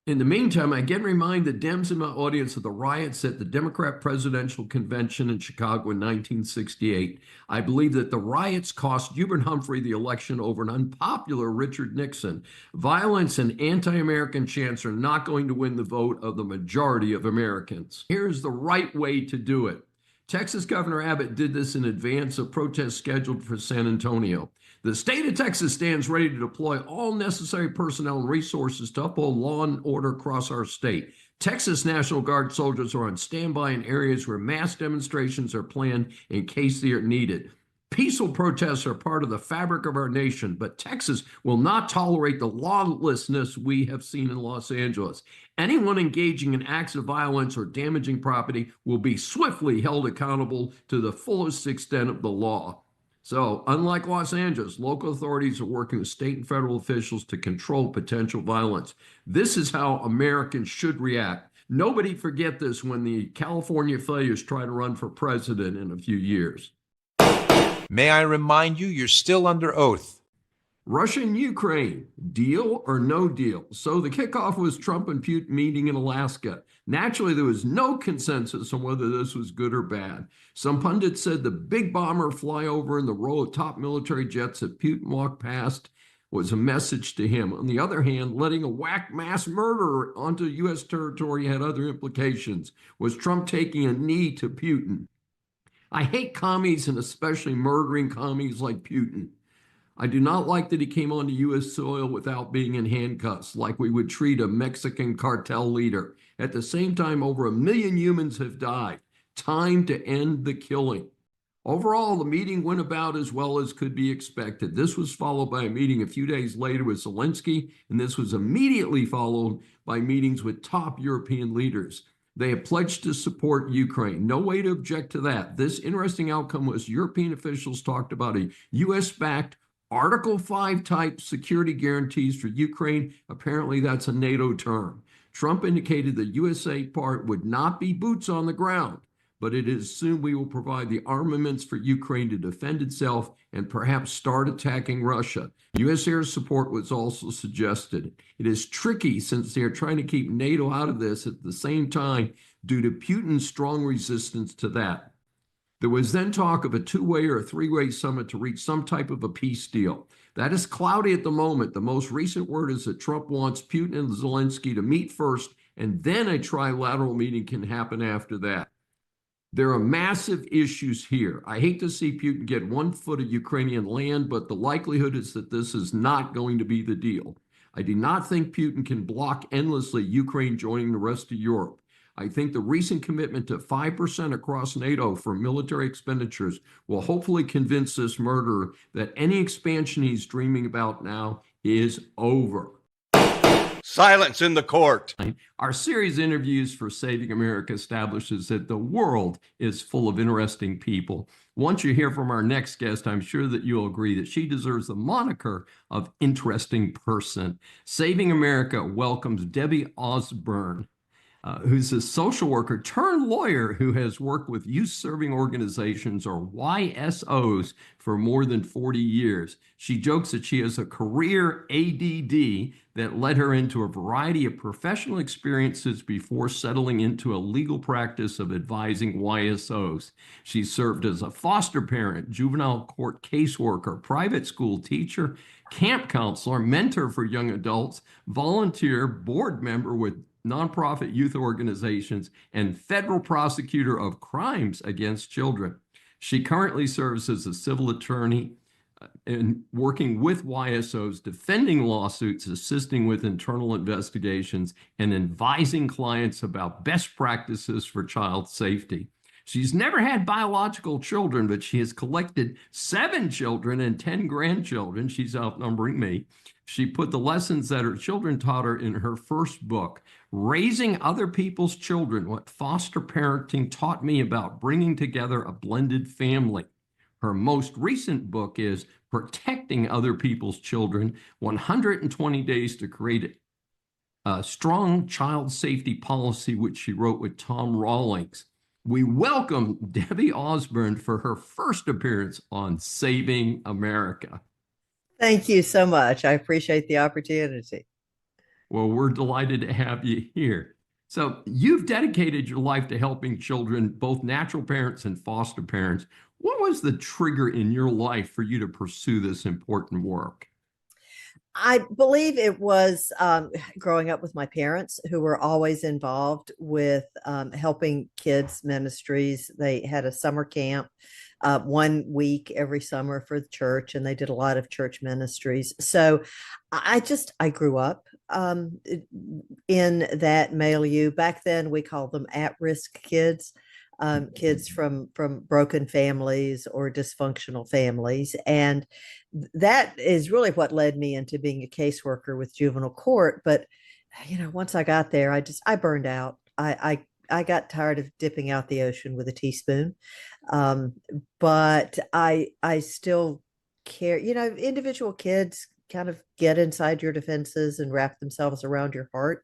In the meantime, I again remind the Dems in my audience of the riots at the Democrat Presidential Convention in Chicago in 1968. I believe that the riots cost Hubert Humphrey the election over an unpopular Richard Nixon. Violence and anti-American chants are not going to win the vote of the majority of Americans. Here's the right way to do it. Texas Governor Abbott did this in advance of protests scheduled for San Antonio. The state of Texas stands ready to deploy all necessary personnel and resources to uphold law and order across our state. Texas National Guard soldiers are on standby in areas where mass demonstrations are planned in case they are needed. Peaceful protests are part of the fabric of our nation, but Texas will not tolerate the lawlessness we have seen in Los Angeles. Anyone engaging in acts of violence or damaging property will be swiftly held accountable to the fullest extent of the law. So, unlike Los Angeles, local authorities are working with state and federal officials to control potential violence. This is how Americans should react. Nobody forget this when the California failures try to run for president in a few years. May I remind you, you're still under oath. Russia and Ukraine, deal or no deal? So the kickoff was Trump and Putin meeting in Alaska. Naturally, there was no consensus on whether this was good or bad. Some pundits said the big bomber flyover in the row of top military jets that Putin walked past was a message to him. On the other hand, letting a whack mass murderer onto U.S. territory had other implications. Was Trump taking a knee to Putin? I hate commies, and especially murdering commies like Putin. I do not like that he came onto U.S. soil without being in handcuffs, like we would treat a Mexican cartel leader. At the same time, over 1 million humans have died. Time to end the killing. Overall, the meeting went about as well as could be expected. This was followed by a meeting a few days later with Zelensky, and this was immediately followed by meetings with top European leaders. They have pledged to support Ukraine. No way to object to that. This interesting outcome was European officials talked about a U.S.-backed Article 5 type security guarantees for Ukraine. Apparently, that's a NATO term. Trump indicated the USA part would not be boots on the ground, but it is assumed we will provide the armaments for Ukraine to defend itself and perhaps start attacking Russia. U.S. air support was also suggested. It is tricky since they are trying to keep NATO out of this at the same time due to Putin's strong resistance to that. There was then talk of a two-way or a three-way summit to reach some type of a peace deal. That is cloudy at the moment. The most recent word is that Trump wants Putin and Zelensky to meet first, and then a trilateral meeting can happen after that. There are massive issues here. I hate to see Putin get 1 foot of Ukrainian land, but the likelihood is that this is not going to be the deal. I do not think Putin can block endlessly Ukraine joining the rest of Europe. I think the recent commitment to 5% across NATO for military expenditures will hopefully convince this murderer that any expansion he's dreaming about now is over. Silence in the court. Our series interviews for Saving America establishes that the world is full of interesting people. Once you hear from our next guest, I'm sure that you'll agree that she deserves the moniker of interesting person. Saving America welcomes Debbie Osborne, who's a social worker turned lawyer who has worked with youth serving organizations, or YSOs, for more than 40 years. She jokes that she has a career ADD that led her into a variety of professional experiences before settling into a legal practice of advising YSOs. She served as a foster parent, juvenile court caseworker, private school teacher, camp counselor, mentor for young adults, volunteer, board member with nonprofit youth organizations, and federal prosecutor of crimes against children. She currently serves as a civil attorney and working with YSOs, defending lawsuits, assisting with internal investigations, and advising clients about best practices for child safety. She's never had biological children, but she has collected 7 children and 10 grandchildren. She's outnumbering me. She put the lessons that her children taught her in her first book, Raising Other People's Children, What Foster Parenting Taught Me About Bringing Together a Blended Family. Her most recent book is Protecting Other People's Children, 120 Days to Create a Strong Child Safety Policy, which she wrote with Tom Rawlings. We welcome Debbie Osborne for her first appearance on Saving America. Thank you so much. I appreciate the opportunity. Well, we're delighted to have you here. So you've dedicated your life to helping children, both natural parents and foster parents. What was the trigger in your life for you to pursue this important work? I believe it was growing up with my parents, who were always involved with helping kids ministries. They had a summer camp 1 week every summer for the church, and they did a lot of church ministries. So I grew up in that milieu. Back then, we called them at-risk kids. Kids from broken families or dysfunctional families. And that is really what led me into being a caseworker with juvenile court. But, once I got there, I burned out. I got tired of dipping out the ocean with a teaspoon. But I still care, individual kids kind of get inside your defenses and wrap themselves around your heart.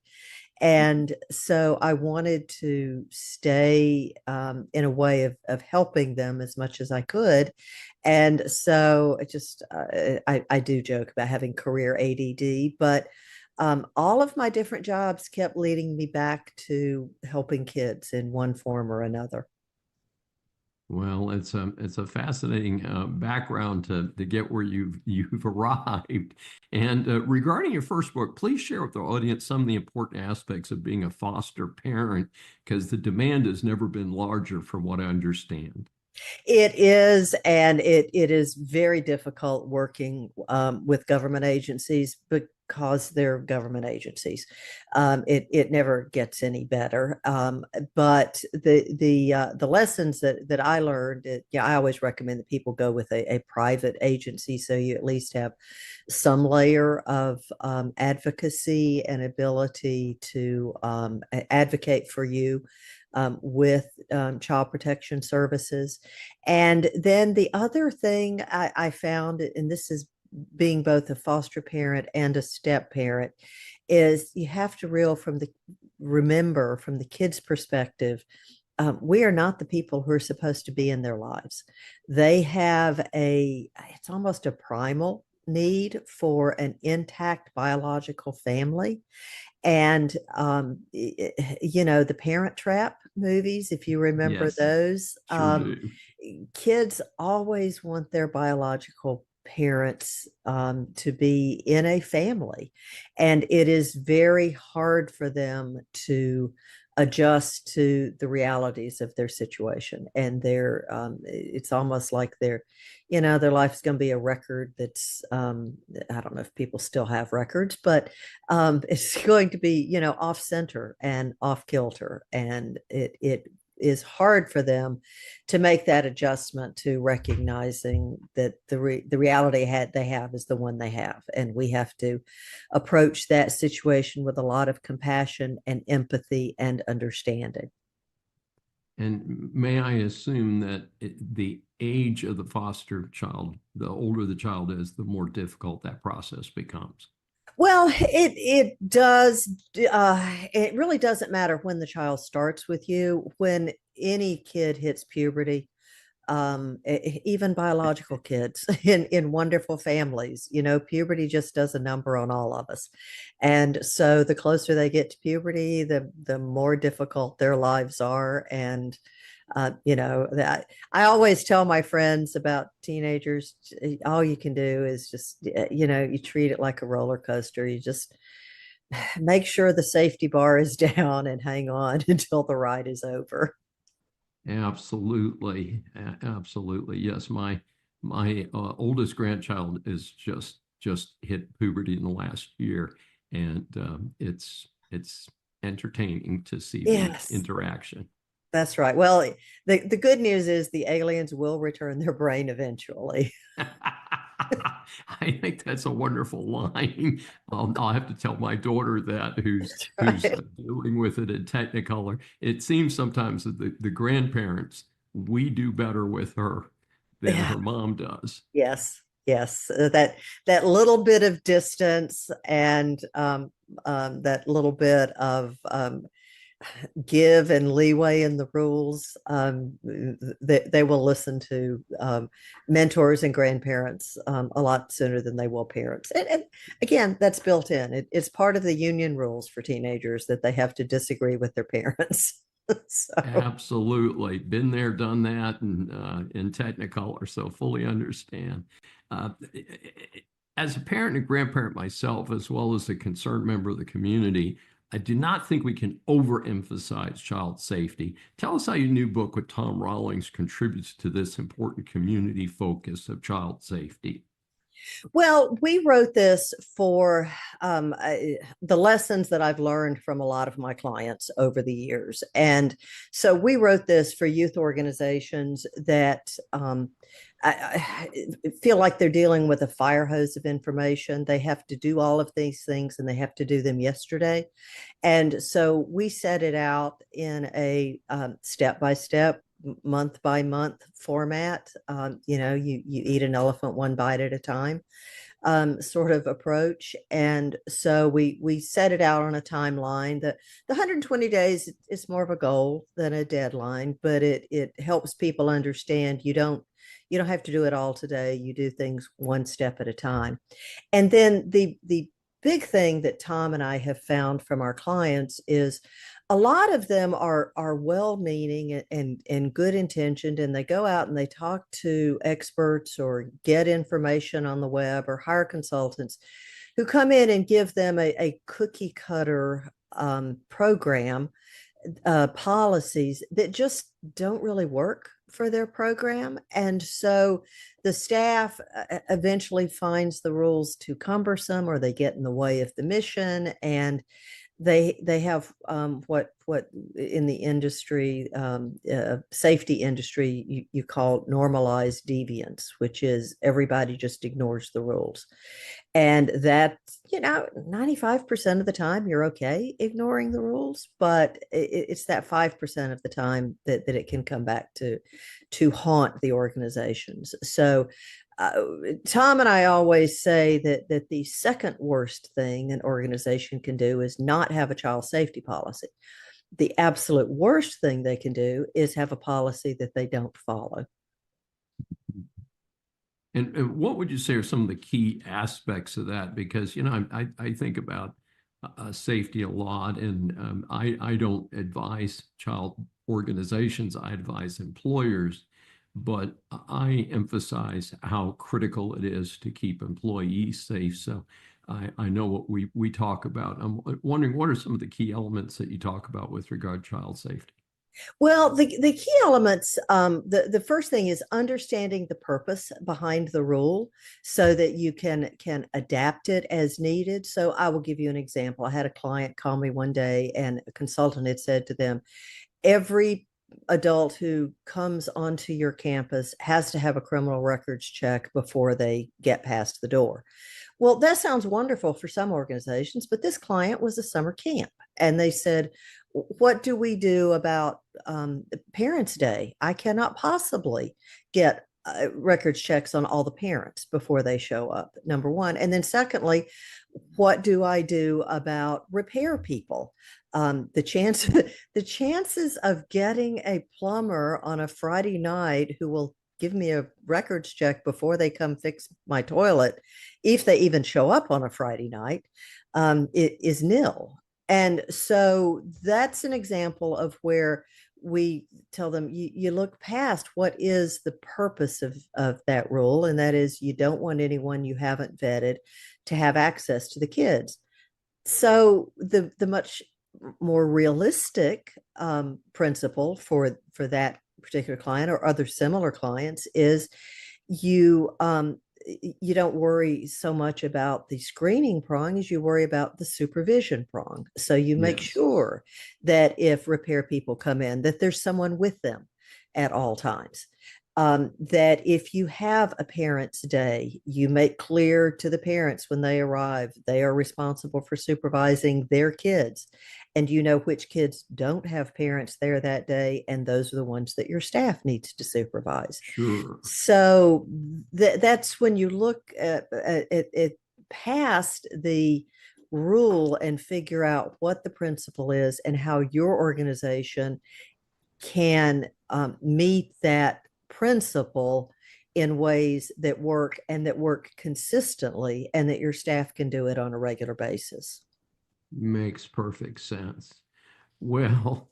And so I wanted to stay in a way of helping them as much as I could. And so I do joke about having career ADD, but all of my different jobs kept leading me back to helping kids in one form or another. Well, it's a fascinating background to get where you've arrived. And regarding your first book, please share with the audience some of the important aspects of being a foster parent, because the demand has never been larger, from what I understand. It is, and it is very difficult working with government agencies, but because they're government agencies. It never gets any better. But the lessons that I learned, I always recommend that people go with a private agency, so you at least have some layer of advocacy and ability to advocate for you with child protection services. And then the other thing I found, and this is being both a foster parent and a step parent, is you have to remember from the kid's perspective, we are not the people who are supposed to be in their lives. They have it's almost a primal need for an intact biological family. And the Parent Trap movies, if you remember Yes, those, sure do. kids always want their biological parents to be in a family, and it is very hard for them to adjust to the realities of their situation. And it's almost like their life's going to be a record that's I don't know if people still have records, but it's going to be off center and off kilter, and it is hard for them to make that adjustment to recognizing that the reality they have is the one they have. And we have to approach that situation with a lot of compassion and empathy and understanding. And may I assume that the age of the foster child, the older the child is, the more difficult that process becomes? Well, it does. It really doesn't matter when the child starts with you. When any kid hits puberty, even biological kids in wonderful families, puberty just does a number on all of us. And so the closer they get to puberty, the more difficult their lives are. And that I always tell my friends about teenagers, all you can do is just, you treat it like a roller coaster. You just make sure the safety bar is down and hang on until the ride is over. Absolutely. Absolutely. Yes. My oldest grandchild is just hit puberty in the last year, and it's entertaining to see Yes. the interaction. That's right. Well, the good news is the aliens will return their brain eventually. I think that's a wonderful line. I'll have to tell my daughter that, who's dealing with it in Technicolor. It seems sometimes that the grandparents, we do better with her than her mom does. Yes. That little bit of distance and that little bit of give and leeway in the rules, they will listen to mentors and grandparents a lot sooner than they will parents. And again, that's built in. It's part of the union rules for teenagers that they have to disagree with their parents. So. Absolutely. Been there, done that, and in Technicolor, so fully understand. As a parent and grandparent myself, as well as a concerned member of the community, I do not think we can overemphasize child safety. Tell us how your new book with Tom Rawlings contributes to this important community focus of child safety. Well, we wrote this for the lessons that I've learned from a lot of my clients over the years. And so we wrote this for youth organizations that I feel like they're dealing with a fire hose of information. They have to do all of these things and they have to do them yesterday. And so we set it out in a step-by-step, month-by-month format. You eat an elephant one bite at a time sort of approach. And so we set it out on a timeline. The 120 days is more of a goal than a deadline, but it helps people understand you don't have to do it all today. You do things one step at a time. And then the big thing that Tom and I have found from our clients is a lot of them are well-meaning and good intentioned, and they go out and they talk to experts or get information on the web or hire consultants who come in and give them a cookie cutter program policies that just don't really work for their program. And so the staff eventually finds the rules too cumbersome, or they get in the way of the mission, and they have what in the industry, safety industry, you call normalized deviance, which is everybody just ignores the rules. And that, 95% of the time you're okay ignoring the rules, but it's that 5% of the time that it can come back to haunt the organizations. So Tom and I always say that the second worst thing an organization can do is not have a child safety policy. The absolute worst thing they can do is have a policy that they don't follow. And what would you say are some of the key aspects of that? Because, I think about safety a lot, and I don't advise child organizations, I advise employers, but I emphasize how critical it is to keep employees safe. So I know what we talk about. I'm wondering, what are some of the key elements that you talk about with regard to child safety? Well, the key elements, the first thing is understanding the purpose behind the rule so that you can adapt it as needed. So I will give you an example. I had a client call me one day, and a consultant had said to them, every adult who comes onto your campus has to have a criminal records check before they get past the door. Well, that sounds wonderful for some organizations, but this client was a summer camp, and they said, what do we do about Parents' Day? I cannot possibly get records checks on all the parents before they show up, number one. And then secondly, what do I do about repair people? The chances of getting a plumber on a Friday night who will give me a records check before they come fix my toilet, if they even show up on a Friday night, it is nil. And so that's an example of where we tell them, you look past what is the purpose of that rule, and that is you don't want anyone you haven't vetted to have access to the kids. So the much more realistic principle for that particular client or other similar clients is you don't worry so much about the screening prong as you worry about the supervision prong. So you make sure that if repair people come in, that there's someone with them at all times. That if you have a parents' day, you make clear to the parents when they arrive, they are responsible for supervising their kids. And you know which kids don't have parents there that day, and those are the ones that your staff needs to supervise. Sure. So that's when you look at past the rule and figure out what the principle is and how your organization can meet that principle in ways that work and that work consistently, and that your staff can do it on a regular basis. Makes perfect sense. Well,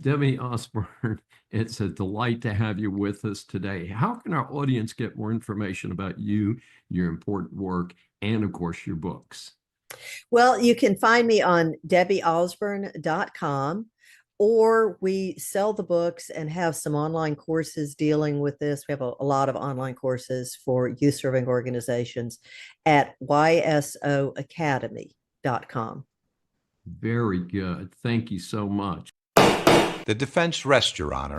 Debbie Osborne, it's a delight to have you with us today. How can our audience get more information about you, your important work, and of course, your books? Well, you can find me on debbieosborne.com, or we sell the books and have some online courses dealing with this. We have a lot of online courses for youth serving organizations at ysoacademy.com. Very good. Thank you so much. The defense rests, Your Honor.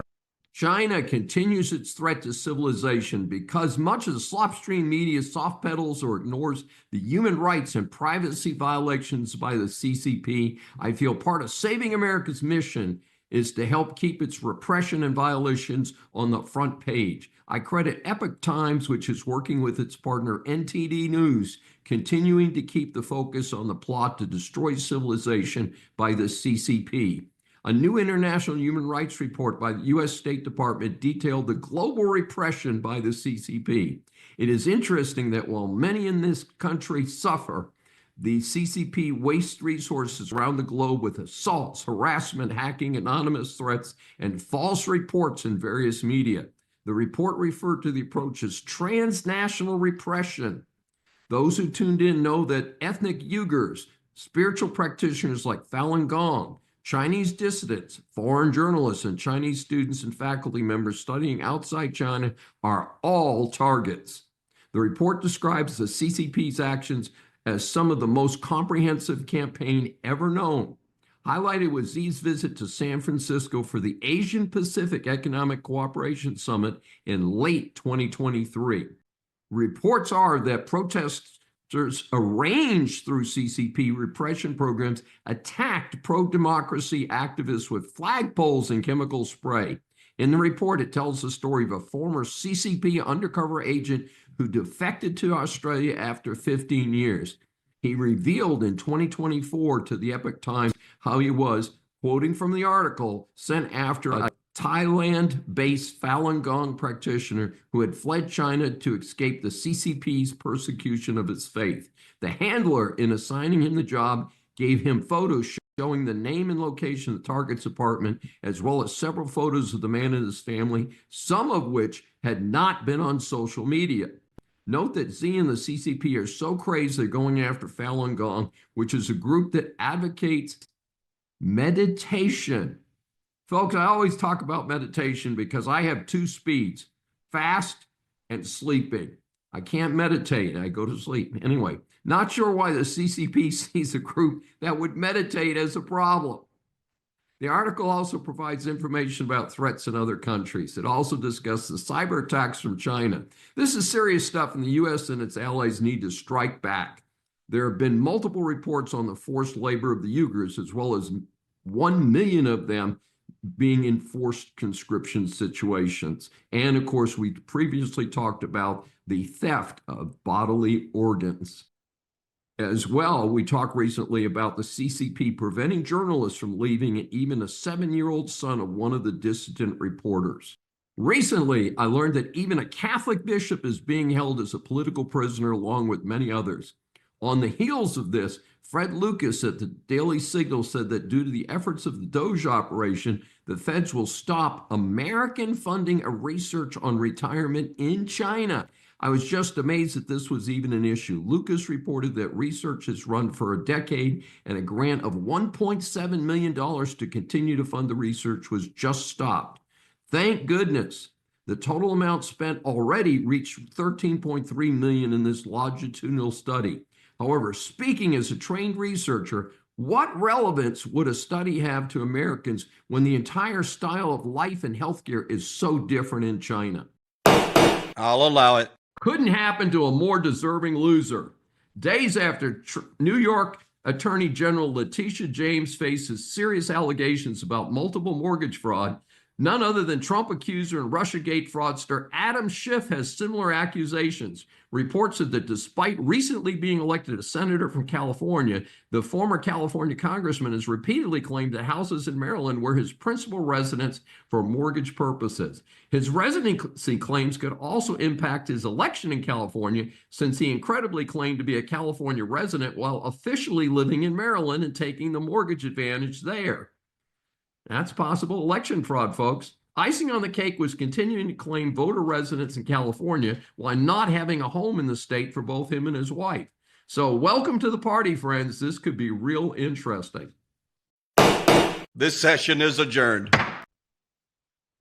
China continues its threat to civilization because much of the slopstream media soft pedals or ignores the human rights and privacy violations by the CCP. I feel part of saving America's mission is to help keep its repression and violations on the front page. I credit Epoch Times, which is working with its partner NTD News, continuing to keep the focus on the plot to destroy civilization by the CCP. A new international human rights report by the U.S. State Department detailed the global repression by the CCP. It is interesting that while many in this country suffer, the CCP wastes resources around the globe with assaults, harassment, hacking, anonymous threats, and false reports in various media. The report referred to the approach as transnational repression. Those who tuned in know that ethnic Uyghurs, spiritual practitioners like Falun Gong, Chinese dissidents, foreign journalists, and Chinese students and faculty members studying outside China are all targets. The report describes the CCP's actions as some of the most comprehensive campaign ever known. Highlighted was Xi's visit to San Francisco for the Asian Pacific Economic Cooperation Summit in late 2023. Reports are that protesters arranged through CCP repression programs attacked pro-democracy activists with flagpoles and chemical spray. In the report, it tells the story of a former CCP undercover agent who defected to Australia after 15 years. He revealed in 2024 to the Epoch Times how he was, quoting from the article, sent after a Thailand-based Falun Gong practitioner who had fled China to escape the CCP's persecution of his faith. The handler, in assigning him the job, gave him photos showing the name and location of the target's apartment, as well as several photos of the man and his family, some of which had not been on social media. Note that Xi and the CCP are so crazy they're going after Falun Gong, which is a group that advocates meditation. Folks, I always talk about meditation because I have two speeds, fast and sleeping. I can't meditate, I go to sleep. Anyway, not sure why the CCP sees a group that would meditate as a problem. The article also provides information about threats in other countries. It also discusses cyber attacks from China. This is serious stuff, and the U.S. and its allies need to strike back. There have been multiple reports on the forced labor of the Uyghurs, as well as 1 million of them being in forced conscription situations. And of course, we previously talked about the theft of bodily organs. As well, we talked recently about the CCP preventing journalists from leaving even a 7-year-old son of one of the dissident reporters. Recently, I learned that even a Catholic bishop is being held as a political prisoner along with many others. On the heels of this, Fred Lucas at the Daily Signal said that due to the efforts of the Doge operation, the feds will stop American funding of research on retirement in China. I was just amazed that this was even an issue. Lucas reported that research has run for a decade and a grant of $1.7 million to continue to fund the research was just stopped. Thank goodness. The total amount spent already reached $13.3 million in this longitudinal study. However, speaking as a trained researcher, what relevance would a study have to Americans when the entire style of life and healthcare is so different in China? I'll allow it. Couldn't happen to a more deserving loser. Days after New York Attorney General Letitia James faces serious allegations about multiple mortgage fraud, none other than Trump accuser and Russiagate fraudster Adam Schiff has similar accusations. Reports said that despite recently being elected a senator from California, the former California congressman has repeatedly claimed that houses in Maryland were his principal residence for mortgage purposes. His residency claims could also impact his election in California, since he incredibly claimed to be a California resident while officially living in Maryland and taking the mortgage advantage there. That's possible election fraud, folks. Icing on the cake was continuing to claim voter residence in California while not having a home in the state for both him and his wife. So welcome to the party, friends. This could be real interesting. This session is adjourned.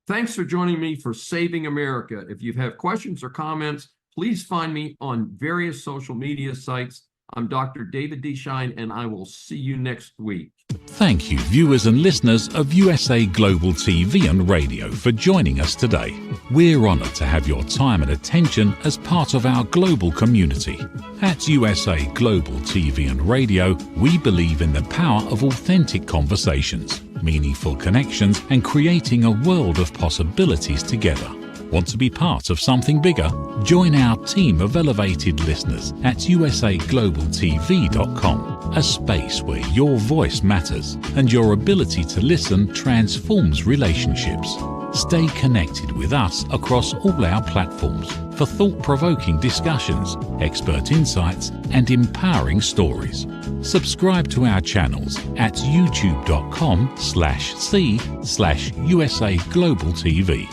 Thanks for joining me for Saving America. If you have questions or comments, please find me on various social media sites. I'm Dr. David D. Schein, and I will see you next week. Thank you, viewers and listeners of USA Global TV and Radio, for joining us today. We're honored to have your time and attention as part of our global community. At USA Global TV and Radio, we believe in the power of authentic conversations, meaningful connections, and creating a world of possibilities together. Want to be part of something bigger? Join our team of elevated listeners at usaglobaltv.com, a space where your voice matters and your ability to listen transforms relationships. Stay connected with us across all our platforms for thought-provoking discussions, expert insights, and empowering stories. Subscribe to our channels at youtube.com/c/USAGlobalTV.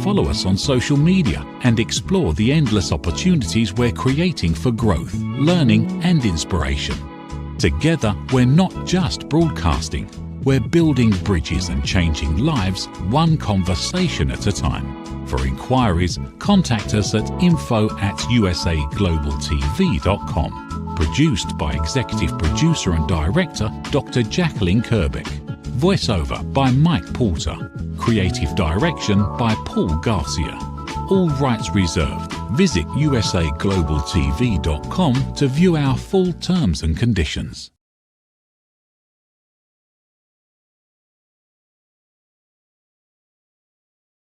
Follow us on social media and explore the endless opportunities we're creating for growth, learning, and inspiration. Together, we're not just broadcasting, We're building bridges and changing lives one conversation at a time. For inquiries, contact us at info@usaglobaltv.com. Produced by Executive Producer and Director Dr. Jacqueline Kerbeck. Voiceover by Mike Porter. Creative Direction by Paul Garcia. All rights reserved. Visit usaglobaltv.com to view our full terms and conditions.